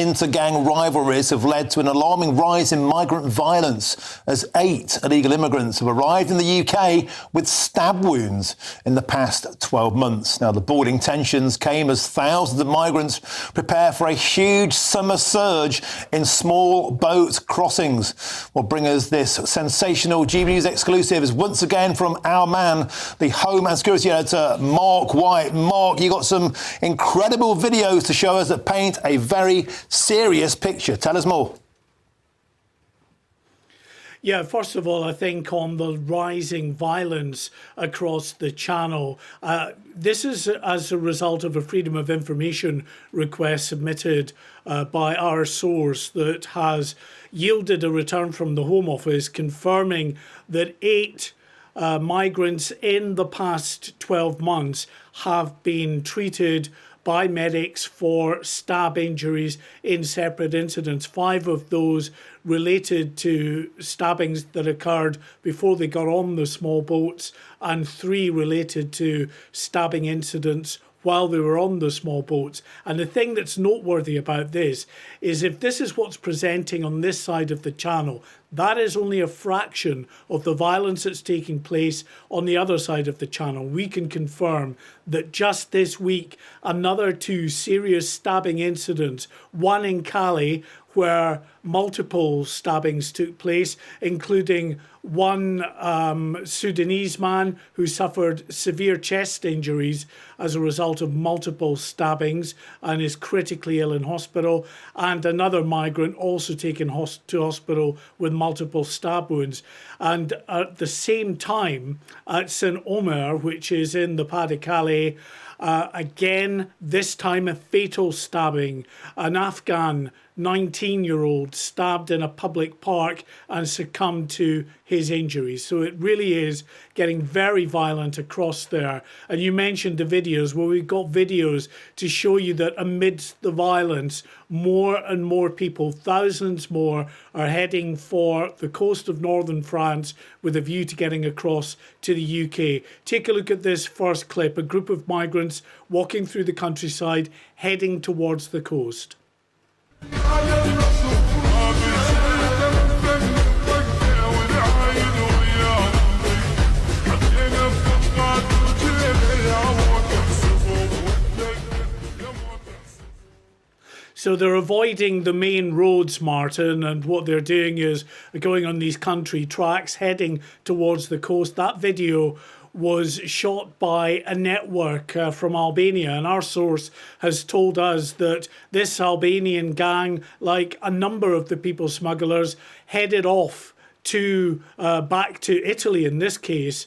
inter-gang rivalries have led to an alarming rise in migrant violence as 8 illegal immigrants have arrived in the UK with stab wounds in the past 12 months. Now, the boarding tensions came as thousands of migrants prepare for a huge summer surge in small boat crossings. What brings us this sensational GBNews exclusive is once again from our man, the Home and Security Editor, Mark White. Mark, you got some incredible videos to show us that paint a very serious picture. Tell us more. Yeah, first of all, I think on the rising violence across the channel, this is as a result of a Freedom of Information request submitted by our source that has yielded a return from the Home Office confirming that 8 migrants in the past 12 months have been treated by medics for stab injuries in separate incidents. 5 of those related to stabbings that occurred before they got on the small boats, and 3 related to stabbing incidents while they were on the small boats. And the thing that's noteworthy about this is if this is what's presenting on this side of the channel, that is only a fraction of the violence that's taking place on the other side of the channel. We can confirm that just this week, another 2 serious stabbing incidents, one in Cali, where multiple stabbings took place, including one Sudanese man who suffered severe chest injuries as a result of multiple stabbings and is critically ill in hospital, and another migrant also taken to hospital with multiple stab wounds. And at the same time, at St Omer, which is in the Pas-de-Calais, again, this time a fatal stabbing. An Afghan 19-year-old stabbed in a public park and succumbed to his injuries. So it really is getting very violent across there. And you mentioned the videos. Well, we've got videos to show you that amidst the violence, more and more people, thousands more, are heading for the coast of northern France with a view to getting across to the UK. Take a look at this first clip, a group of migrants walking through the countryside, heading towards the coast. So they're avoiding the main roads, Martin, and what they're doing is going on these country tracks, heading towards the coast. That video was shot by a network from Albania, and our source has told us that this Albanian gang, like a number of the people smugglers, headed off to back to Italy in this case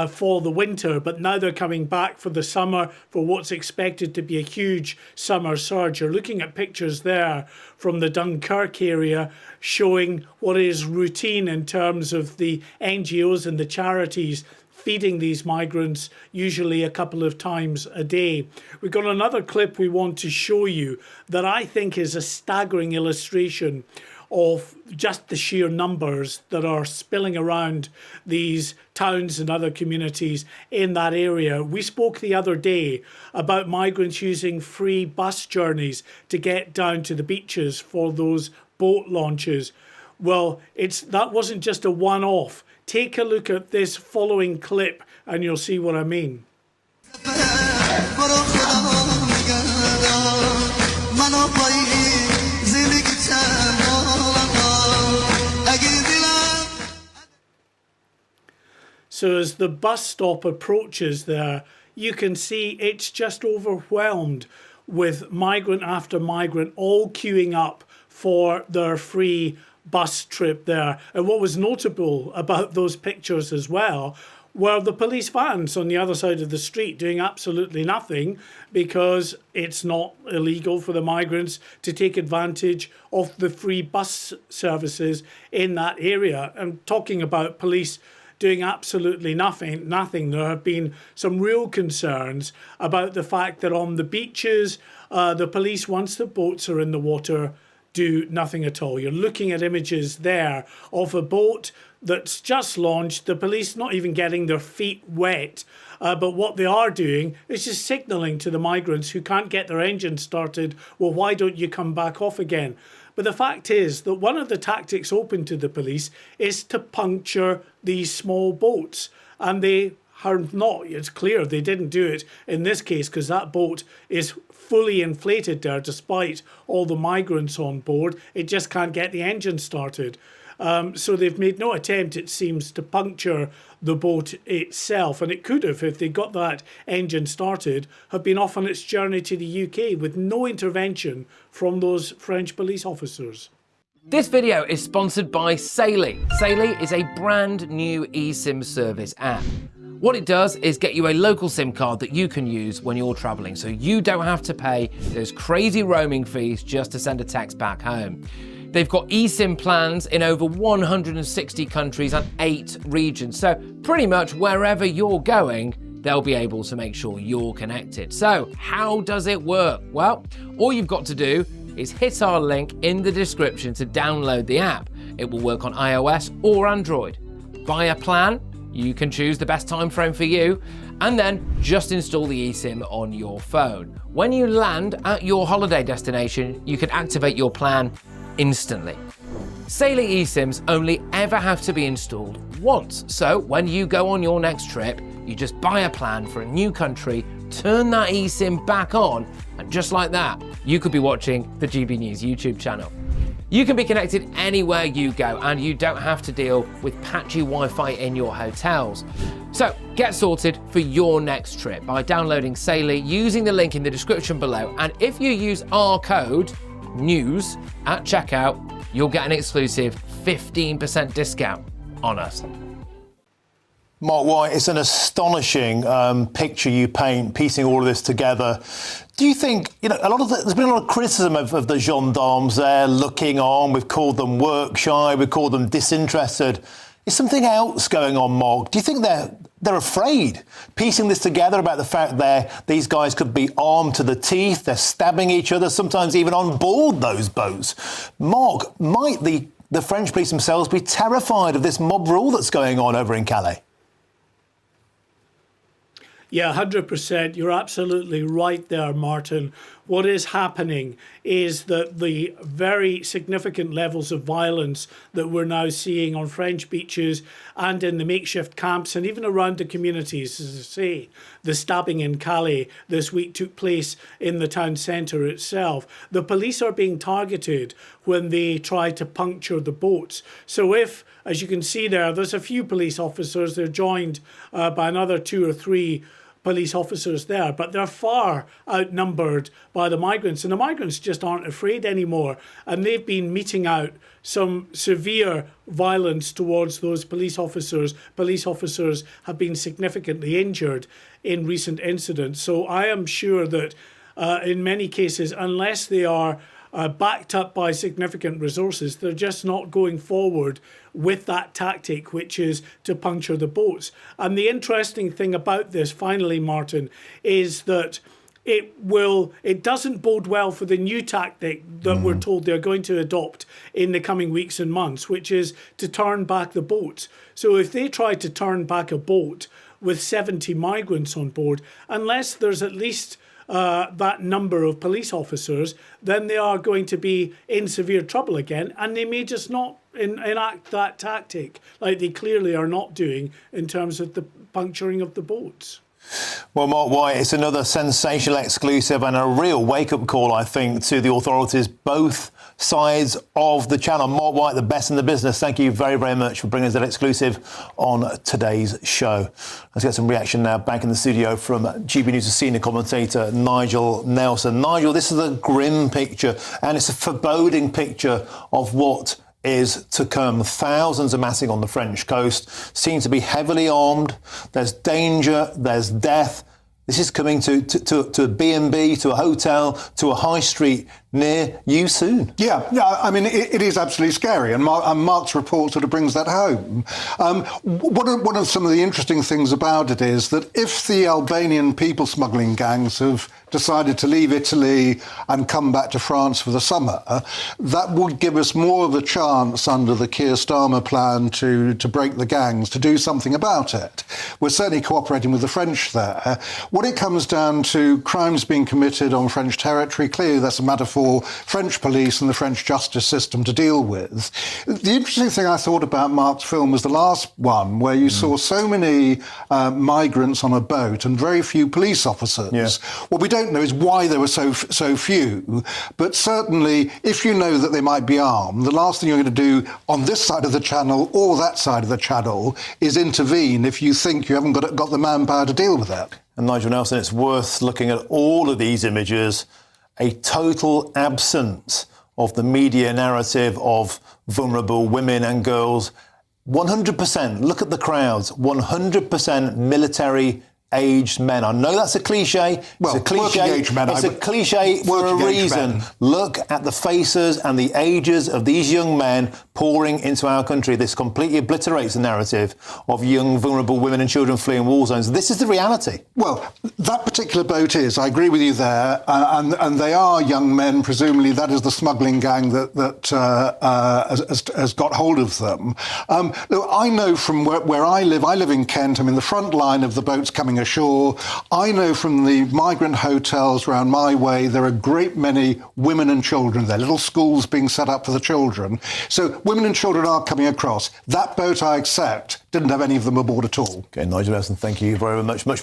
for the winter, but now they're coming back for the summer for what's expected to be a huge summer surge. You're looking at pictures there from the Dunkirk area showing what is routine in terms of the NGOs and the charities feeding these migrants, usually a couple of times a day. We've got another clip we want to show you that I think is a staggering illustration of just the sheer numbers that are spilling around these towns and other communities in that area. We spoke the other day about migrants using free bus journeys to get down to the beaches for those boat launches. Well, that wasn't just a one-off. Take a look at this following clip and you'll see what I mean. So as the bus stop approaches there, you can see it's just overwhelmed with migrant after migrant all queuing up for their free bus trip there. And what was notable about those pictures as well were the police vans on the other side of the street doing absolutely nothing, because it's not illegal for the migrants to take advantage of the free bus services in that area. And talking about police doing absolutely nothing, there have been some real concerns about the fact that on the beaches, the police, once the boats are in the water, do nothing at all. You're looking at images there of a boat that's just launched, the police not even getting their feet wet, but what they are doing is just signalling to the migrants who can't get their engine started, well, why don't you come back off again? But the fact is that one of the tactics open to the police is to puncture these small boats, and they are not. It's clear they didn't do it in this case, because that boat is fully inflated there despite all the migrants on board. It just can't get the engine started. So they've made no attempt, it seems, to puncture the boat itself. And it could have, if they got that engine started, have been off on its journey to the UK with no intervention from those French police officers. This video is sponsored by Saily. Saily is a brand new eSIM service app. What it does is get you a local SIM card that you can use when you're travelling, so you don't have to pay those crazy roaming fees just to send a text back home. They've got eSIM plans in over 160 countries and 8 regions, so pretty much wherever you're going, they'll be able to make sure you're connected. So how does it work? Well, all you've got to do is hit our link in the description to download the app. It will work on iOS or Android. Buy a plan, you can choose the best time frame for you, and then just install the eSIM on your phone. When you land at your holiday destination, you can activate your plan instantly. Saily eSIMs only ever have to be installed once, so when you go on your next trip, you just buy a plan for a new country, turn that eSIM back on, and just like that, you could be watching the GB News YouTube channel. You can be connected anywhere you go, and you don't have to deal with patchy Wi-Fi in your hotels. So get sorted for your next trip by downloading Saily using the link in the description below, and if you use our code NEWS at checkout, you'll get an exclusive 15% discount on us. Mark White, it's an astonishing picture you paint, piecing all of this together. Do you think, there's been a lot of criticism of the gendarmes there looking on. We've called them work shy, we've called them disinterested. Is something else going on, Mark? Do you think they're afraid, piecing this together about the fact that these guys could be armed to the teeth, they're stabbing each other, sometimes even on board those boats? Mark, might the French police themselves be terrified of this mob rule that's going on over in Calais? Yeah, 100%. You're absolutely right there, Martin. What is happening is that the very significant levels of violence that we're now seeing on French beaches and in the makeshift camps and even around the communities, as I say, the stabbing in Calais this week took place in the town centre itself. The police are being targeted when they try to puncture the boats. So if, as you can see there's a few police officers, they're joined by another 2 or 3 police officers there, but they're far outnumbered by the migrants, and the migrants just aren't afraid anymore, and they've been meting out some severe violence towards those police officers. Police officers have been significantly injured in recent incidents, so I am sure that in many cases, unless they are backed up by significant resources, they're just not going forward with that tactic, which is to puncture the boats. And the interesting thing about this, finally, Martin, is that it doesn't bode well for the new tactic that we're told they're going to adopt in the coming weeks and months, which is to turn back the boats. So if they try to turn back a boat with 70 migrants on board, unless there's at least that number of police officers, then they are going to be in severe trouble again, and they may just not enact that tactic like they clearly are not doing in terms of the puncturing of the boats. Well, Mark White, it's another sensational exclusive and a real wake-up call, I think, to the authorities, both sides of the channel. Mark White, the best in the business, thank you very, very much for bringing us that exclusive on today's show. Let's get some reaction now back in the studio from GB News' senior commentator, Nigel Nelson. Nigel, this is a grim picture, and it's a foreboding picture of what is to come. Thousands amassing on the French coast, seem to be heavily armed. There's danger, there's death. This is coming to a B&B, to a hotel, to a high street near you soon. Yeah, I mean, it is absolutely scary, and Mark's report sort of brings that home. One of some of the interesting things about it is that if the Albanian people smuggling gangs have decided to leave Italy and come back to France for the summer, that would give us more of a chance under the Keir Starmer plan to break the gangs, to do something about it. We're certainly cooperating with the French there. When it comes down to crimes being committed on French territory, clearly that's a matter for French police and the French justice system to deal with. The interesting thing I thought about Mark's film was the last one, where you saw so many migrants on a boat and very few police officers. Yeah. What we don't know is why there were so few, but certainly if you know that they might be armed, the last thing you're going to do on this side of the channel or that side of the channel is intervene if you think you haven't got the manpower to deal with that. And Nigel Nelson, it's worth looking at all of these images. A total absence of the media narrative of vulnerable women and girls. 100%, look at the crowds, 100% military-aged men. I know that's a cliche. Well, it's a cliche. working-age men. It's a cliche for a reason. Look at the faces and the ages of these young men pouring into our country. This completely obliterates the narrative of young, vulnerable women and children fleeing war zones. This is the reality. Well, that particular boat is, I agree with you there, and they are young men. Presumably that is the smuggling gang that has got hold of them. Look, I know from where I live in Kent, I'm in the front line of the boats coming ashore. I know from the migrant hotels around my way, there are a great many women and children there, little schools being set up for the children. So women and children are coming across. That boat, I accept, didn't have any of them aboard at all. Okay, Nigel Nelson, thank you very much.